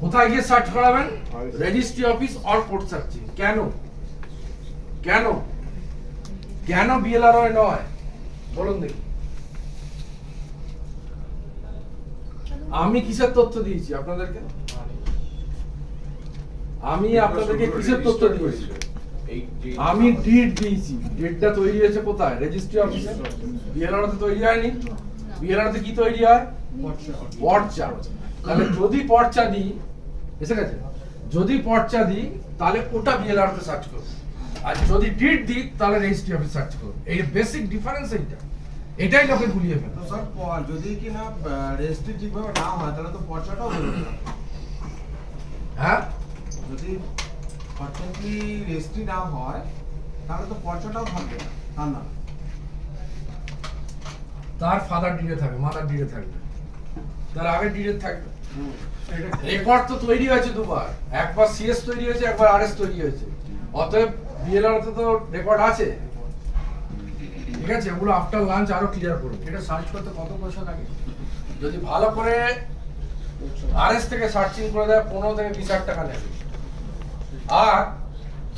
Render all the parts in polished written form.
কোথায় গিয়ে সার্চ করাবেন? Registry office or court searching. কেন কেন কেন বিএলআরও নয় বলুন দেখি। আমি কিসের তথ্য দিয়েছি আপনাদেরকে? আমি আপনাদেরকে কিসের তথ্য দিয়েছি? আমি ডিড দিয়েছি। ডিডটা তৈরি হয়েছে কোথায়? রেজিস্ট্রি অফিসে। বিএলআরও তে তৈরি হয়নি। বিএলআরও তে কি তৈরি হয়? পর্চা। তাহলে যদি পর্চা দিই, এসে গেছে, যদি পর্চা দিই তাহলে ওটা বিএলআরও তে সার্চ করব, আর যদি ডিড দিই তাহলে রেজিস্ট্রি অফিস সার্চ করব। এই বেসিক ডিফারেন্স এইটা, এটাই লোকে ভুলিয়ে ফেলে। তো স্যার যদি কি না রেজিস্ট্রি ঠিকভাবে না হয় তাহলে তো পর্চাটাও বেরোবে না। হ্যাঁ, যদি ফরচুনেটলি রেজিস্ট্রি না হয় তাহলে তো পর্চাটাও থাকবে না, তা না? তার ফাদার ডিডে থাকবে, মাদার ডিডে থাকবে, তার আগে ডিডে থাকবে। রেকর্ড তো তৈরি হয়েছে দুবার, একবার সিএস তৈরি হয়েছে, একবার আরএস তৈরি হয়েছে। অতএব বিএলআর তে তো রেকর্ড আছে, ঠিক আছে? ওগুলো আফটার লাঞ্চ আরো ক্লিয়ার করব। এটা সার্চ করতে কত পয়সা লাগে? যদি ভালো করে আরএস থেকে সার্চিং করে দেয় 15 থেকে 20 টাকা নেবে। আর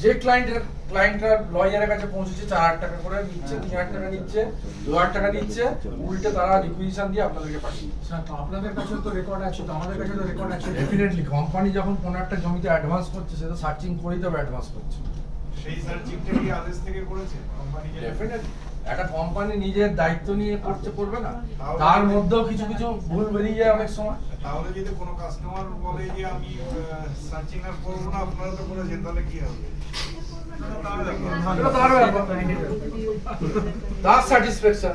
যে ক্লায়েন্টরা লয়ারের কাছে পৌঁছেছে 4 টাকা করে নিচ্ছে, 3 টাকা নিচ্ছে, 2 টাকা নিচ্ছে, উল্টে তারা রিকুইজিশন দিয়ে আপনাদেরকে পাঠিয়ে দিচ্ছে। স্যার, তো আপনাদের কাছে তো রেকর্ড আছে, তো আমাদের কাছে তো রেকর্ড আছে। ডেফিনেটলি কোম্পানি যখন কোনো একটা জমিতে অ্যাডভান্স করছে, সেটা সার্চিং করেই তবে অ্যাডভান্স করছে। সেই সার্চিংটা কি আদেশ থেকে করেছে কোম্পানি? ডেফিনেটলি একটা কোম্পানি নিজের দায়িত্ব নিয়ে করবে না, তার মধ্যেও কিছু কিছু ভুল বেরিয়ে যায় অনেক সময়। তাহলে যদি কোনো কাস্টমার বলে যে আমি সার্চিং আর করবো না, আপনারা তো করেছেন, তাহলে কি হবে? এটা তার ব্যাপার, তার স্যাটিসফ্যাকশন,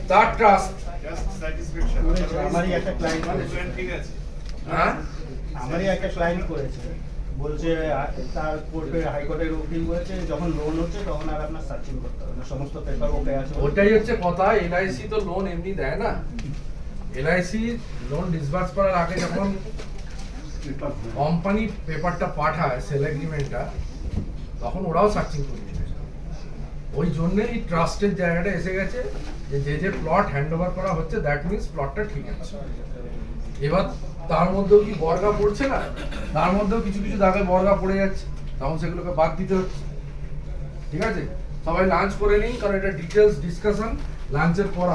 তার ট্রাস্ট। Just satisfaction. আমারই একটা ক্লায়েন্ট ঠিক আছে। হ্যাঁ, আমারই একটা ক্লায়েন্ট করেছে, বলছে তার কোর্টে হাইকোর্টের উকিল বলেছে যখন লোন হচ্ছে তখন আর আপনার সার্চিং করতে হবে না, সমস্ত পেপার ওকে আছে। ওটাই হচ্ছে কথা। এলআইসি তো লোন এমনি দেয় না। এলআইসি লোন ডিসবার্স করার আগে যখন কোম্পানি পেপারটা পাঠায়, সেল এগ্রিমেন্টটা, তখন ওরাও সার্চিং করে দিবে। ওই জন্যই ট্রাস্টের জায়গাটা এসে গেছে যে যে প্লট হ্যান্ড ওভার করা হচ্ছে, দ্যাট মিনস প্লটটা ঠিক আছে। এবার তার মধ্যেও কি বর্গা পড়ছে না, তার মধ্যেও কিছু কিছু দাগে বর্গা পড়ে যাচ্ছে, তখন সেগুলোকে বাদ দিতে হচ্ছে। ঠিক আছে, সবাই লাঞ্চ করে নিন, কারণ এটা ডিটেলস ডিসকাশন লাঞ্চের পর